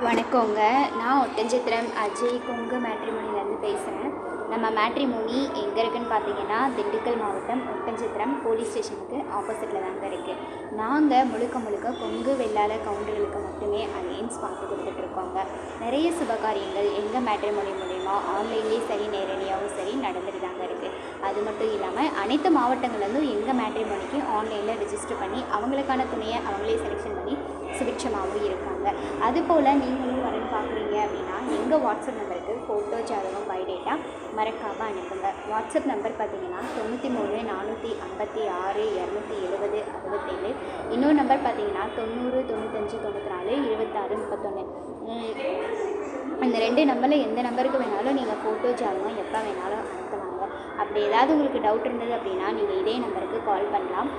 வணக்கங்க. நான் ஒட்டன்சத்திரம் அஜய் கொங்கு மேட்ரிமோனிலேருந்து பேசுகிறேன். நம்ம மேட்ரிமோனி எங்கே இருக்குன்னு பார்த்தீங்கன்னா, திண்டுக்கல் மாவட்டம் ஒட்டன்சத்திரம் போலீஸ் ஸ்டேஷனுக்கு ஆப்போசிட்டில் தாங்க இருக்குது. நாங்கள் முழுக்க கொங்கு வெள்ளாள கவுண்டர்களுக்கு மட்டுமே அலையன்ஸ் பார்த்து கொடுத்துட்ருக்கோங்க. நிறைய சுபகாரியங்கள் எங்கள் மேட்ரிமோனி மூலிமா ஆன்லைன்லேயும் சரி நேரடியாகவும் சரி நடந்துட்டு தாங்க இருக்குது. அது மட்டும் இல்லாமல் அனைத்து மாவட்டங்கள்லேருந்தும் எங்கள் மேட்ரிமோனிக்கு ஆன்லைனில் ரிஜிஸ்டர் பண்ணி அவங்களுக்கான துணையை அவங்களே செலெக்ஷன் பண்ணி சுபிட்சமாகவும் இருக்காங்க. அதுபோல் நீங்களும் வரன்னு பார்க்குறீங்க அப்படின்னா எங்கள் வாட்ஸ்அப் நம்பருக்கு ஃபோட்டோ ஜாதகம் பயோடேட்டா மறக்காமல் அனுப்புங்க. வாட்ஸ்அப் நம்பர் பார்த்தீங்கன்னா 93 456 270 67. இன்னொரு நம்பர் பார்த்தீங்கன்னா 90 95 94 26 31. இந்த 2 நம்பரில் எந்த நம்பருக்கு வேணாலும் நீங்கள் ஃபோட்டோ ஜாதகம் எப்போ வேணாலும் அனுப்பலாங்க. அப்படி ஏதாவது உங்களுக்கு டவுட் இருந்தது அப்படின்னா நீங்கள் இதே நம்பருக்கு கால் பண்ணலாம்.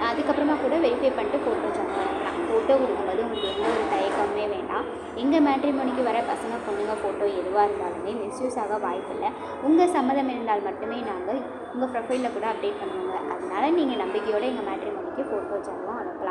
அதுக்கப்புறமா கூட வெரிஃபை பண்ணிட்டு ஃபோட்டோ ஜாதகம் அனுப்பலாம். ஃபோட்டோ கொடுக்கும்போது உங்களுக்கு எந்த ஒரு தயக்கமே வேண்டாம். எங்கள் மேட்ரிமோனிக்கு வர பசங்க பொண்ணுங்க ஃபோட்டோ எதுவாக இருந்தாலுமே மிஸ்யூஸ் ஆக வாய்ப்பில்லை. உங்கள் சம்மதம் இருந்தால் மட்டுமே நாங்கள் உங்கள் ப்ரொஃபைலில் கூட அப்டேட் பண்ணுவோங்க. அதனால் நீங்கள் நம்பிக்கையோடு எங்கள் மேட்ரிமோனிக்கு ஃபோட்டோ ஜாதகம் அனுப்பலாம்.